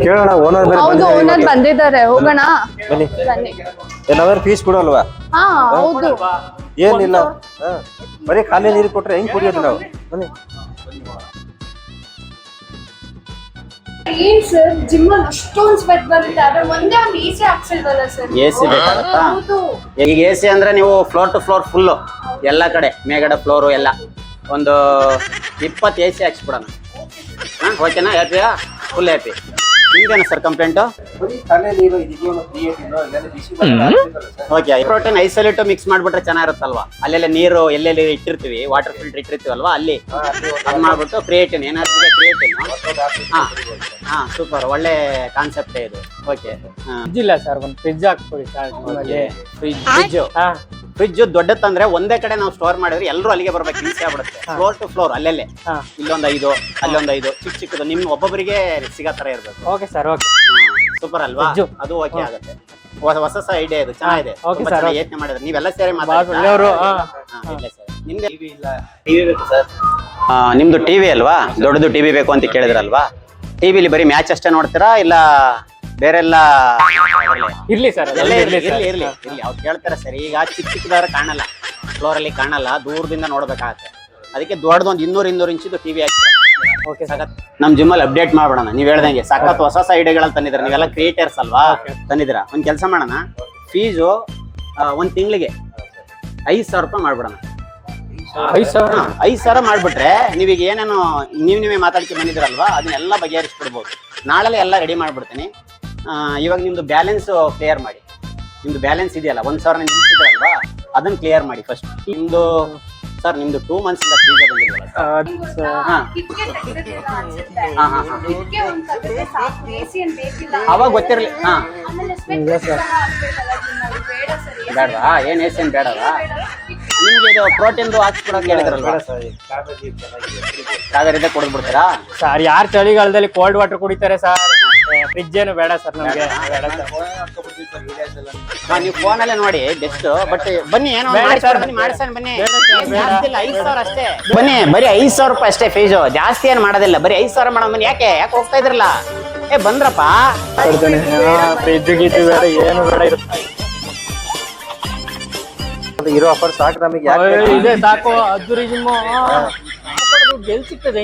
ಕೇಳೋಣ ಓನರ್ ಬೇರೆ ಹೌದು ಓನರ್ ಬಂದಿದ್ದಾರೆ ಹೋಗೋಣ ಬನ್ನಿ ಬನ್ನಿ ನಾವೇನು ಫೀಸ್ ಕೊಡಲ್ವಾ ಹಾ ಹೌದು ಏನಿಲ್ಲ ಬರೀ ಖಾಲಿ ನೀರು ಕೊಟ್ರೆ ಹೆಂಗ್ ಕುಡಿಯೋದು ನಾವು ಬನ್ನಿ ಏನ್ ಸರ್ ಜಿಮ್ ಅಲ್ಲಿ ಅಷ್ಟೊಂದು ಸ್ವೆಟ್ ಬರುತ್ತೆ ಆದ್ರೆ ಒಂದೇ ಒಂದು ಈಸಿ ಹಾಕ್ಸಿಲ್ವಲ್ಲ ಸರ್ AC ಬೇಕಾಗತ್ತಾ? ಹೌದು ಈಗ AC ಅಂದ್ರೆ ನೀವು ಫ್ಲೋರ್ ಟು ಫ್ಲೋರ್ ಫುಲ್ಲು ಎಲ್ಲ ಕಡೆ ಮೇಗಡೆ ಫ್ಲೋರು ಎಲ್ಲ ಒಂದು 20 AC ಹಾಕ್ಸ್ಬಿಡೋಣ. ಓಕೆನಾ? ಹ್ಯಾಪಿಯಾ? Full happy. ನಿಮ್ದೇನು ಸರ್ ಕಂಪ್ಲೇಂಟು? ಖಾಲಿ ನೀರು ಇದಕ್ಕೆ ಬಿಸಿ ಓಕೆ ಪ್ರೋಟೀನ್ ಐಸೋಲೇಟು ಮಿಕ್ಸ್ ಮಾಡ್ಬಿಟ್ರೆ ಚೆನ್ನಾಗಿರುತ್ತಲ್ವಾ? ಅಲ್ಲೆಲ್ಲ ನೀರು ಎಲ್ಲೆಲ್ಲಿ ಇಟ್ಟಿರ್ತೀವಿ ವಾಟರ್ ಫಿಲ್ಟರ್ ಇಟ್ಟಿರ್ತೀವಲ್ವಾ ಅಲ್ಲಿ ಅದು ಮಾಡ್ಬಿಟ್ಟು ಕ್ರಿಯೇಟಿನ್ ಎನರ್ಜಿಗೆ ಕ್ರಿಯೇಟಿನ್ ಹಾ ಸೂಪರ್ ಒಳ್ಳೆ ಕಾನ್ಸೆಪ್ಟೇ ಇದು. ಓಕೆ ಫ್ರಿಜ್ ಇಲ್ಲ ಸರ್ ಒಂದು ಫ್ರಿಜ್ ಹಾಕ್ಕೊಡಿ ಸರ್ ನಿಮ್ಮಲ್ಲಿ. ಫ್ರಿಜ್ ದೊಡ್ಡದಂದ್ರೆ ಒಂದೇ ಕಡೆ ನಾವು ಸ್ಟೋರ್ ಮಾಡಿದ್ರೆ ಎಲ್ಲರೂ ಅಲ್ಲಿಗೆ ಬರ್ಬೇಕು ಈಸಿ ಆಗ್ಬಿಡುತ್ತೆ. ಫ್ಲೋರ್ ಟು ಫ್ಲೋರ್ ಅಲ್ಲೆಲ್ಲೇ ಇಲ್ಲೊಂದು 5 ಅಲ್ಲೊಂದು 5 ಚಿಕ್ಕ ಚಿಕ್ಕದು ನಿಮ್ ಒಬ್ಬೊಬ್ಬರಿಗೆ ಸಿಗೋ ತರ ಇರ್ಬೇಕು. ಓಕೆ ಸರ್ ಓಕೆ ಸೂಪರ್ ಅಲ್ವಾ? ಅದು ಓಕೆ ಆಗುತ್ತೆ. ಹೊಸ ಐಡಿಯಾ ಇದು ಚೆನ್ನಾಗಿದೆ. Okay, sir. ಯೋಚನೆ ಮಾಡಿದ್ರೆ ನೀವೆಲ್ಲ ಸೇರಿ ಒಳ್ಳೆಯವರು ನಿಮ್ದು ಟಿವಿ ಅಲ್ವಾ? ದೊಡ್ಡದು ಟಿವಿ ಬೇಕು ಅಂತ ಕೇಳಿದ್ರಲ್ವಾ? ಟಿವಿಲಿ ಬರೀ ಮ್ಯಾಚ್ ಅಷ್ಟೇ ನೋಡ್ತೀರಾ ಇಲ್ಲ ಬೇರೆ ಎಲ್ಲ? ಇರ್ಲಿ ಸರ್ ಇರ್ಲಿ ಅವ್ರು ಕೇಳ್ತಾರೆ ಸರಿ. ಈಗ ಚಿಕ್ಕ ಚಿಕ್ಕದಾದ್ರೆ ಕಾಣಲ್ಲ, ಫ್ಲೋರ್ ಅಲ್ಲಿ ಕಾಣಲ್ಲ, ದೂರದಿಂದ ನೋಡ್ಬೇಕಾಗತ್ತೆ. ಅದಕ್ಕೆ ದೊಡ್ಡದೊಂದು 200 ಇಂಚಿದು ಟಿವಿ ಹಾಕ್ತಾರೆ. ಓಕೆ ಸಖತ್ ನಮ್ ಜಿಮ್ ಅಲ್ಲಿ ಅಪ್ಡೇಟ್ ಮಾಡ್ಬಿಡೋಣ. ನೀವ್ ಹೇಳ್ದಂಗೆ ಸಖತ್ ಹೊಸ ಐಡಿಯಾಗಳು ತಂದಿದ್ರ. ನೀವೆಲ್ಲ ಕ್ರಿಯೇಟರ್ಸ್ ಅಲ್ವಾ? ತಂದಿದ್ರ. ಒಂದ್ ಕೆಲಸ ಮಾಡೋಣ, ಫೀಸು ಒಂದ್ ತಿಂಗಳಿಗೆ 5,000 ರೂಪಾಯಿ ಮಾಡ್ಬಿಡೋಣ. 5,000 ಮಾಡ್ಬಿಟ್ರೆ ನೀವೀಗ ಏನೇನು ನೀವೇ ಮಾತಾಡ್ಕೊಂಡು ಬಂದಿದ್ರಲ್ವಾ ಅದನ್ನೆಲ್ಲ ಬಗೆಹರಿಸ್ಬಿಡ್ಬೋದು. ನಾಳೆಲ್ಲ ಎಲ್ಲ ರೆಡಿ ಮಾಡ್ಬಿಡ್ತೀನಿ. ಇವಾಗ ನಿಮ್ದು ಬ್ಯಾಲೆನ್ಸ್ ಕ್ಲಿಯರ್ ಮಾಡಿ. ನಿಮ್ದು ಬ್ಯಾಲೆನ್ಸ್ ಇದೆಯಲ್ಲ 1,000 ನಿಲ್ಸಿದ್ರಲ್ವಾ ಅದನ್ನ ಕ್ಲಿಯರ್ ಮಾಡಿ ಫಸ್ಟ್. ನಿಮ್ದು ಸರ್ ನಿಮ್ದು 2 months ಇಂದ ಫೀಸ್ ಬಂದಿಲ್ಲ. ಅವಾಗ ಗೊತ್ತಿರ್ಲಿ. ಬೇಡವಾ? ಏನ್ ಏನ್ ಬೇಡವಾ? ನಿಮ್ಗೆ ಇದು ಪ್ರೋಟೀನ್ದು ಹಾಕ್ಸ್ಕೊಡಕ್ ಹೇಳಿದ್ರಲ್ವಾ? ಕಾವೇರಿದೆ ಕೊಡ್ಬಿಡ್ತೀರಾ ಸರ್? ಯಾರು ಚಳಿಗಾಲದಲ್ಲಿ ಕೋಲ್ಡ್ ವಾಟರ್ ಕುಡಿತಾರೆ ಸರ್? ಫ್ರಿಜ್ ಏನು ಬೇಡ ಸರ್ ನಮ್ಗೆ. ಬೇಡ ಸರ್. ನೀವು ಫೋನಲ್ಲೇ ನೋಡಿ ಬೆಸ್ಟ್. ಬಟ್ ಬನ್ನಿ ಏನೋ ಮಾಡ್ಸೋಣ ಬನ್ನಿ. 5,000 ಅಷ್ಟೇ ಬನ್ನಿ. ಬರೀ 5,000 ರೂಪಾಯಿ ಅಷ್ಟೇ ಫೀಸು. ಜಾಸ್ತಿ ಏನು ಮಾಡೋದಿಲ್ಲ. ಬರೀ 5,000 ಮಾಡೋಣ ಬನ್ನಿ. ಯಾಕೆ ಹೋಗ್ತಾ ಇದ್ರಲ್ಲ? ಬಂದ್ರಪ್ಪ. ಫ್ರಿಜ್ ಗೀಜ್ ಬೇಡ ಏನು ಬೇಡ ಇರೋ ಆಫರ್ ಸಾಕು ನಮಗೆ. ಇದೆ ಸಾಕು. ಅದ್ದೂರಿ ಜಿಮ್ಮು ಗೆಲ್ ಸಿಗ್ತದೆ.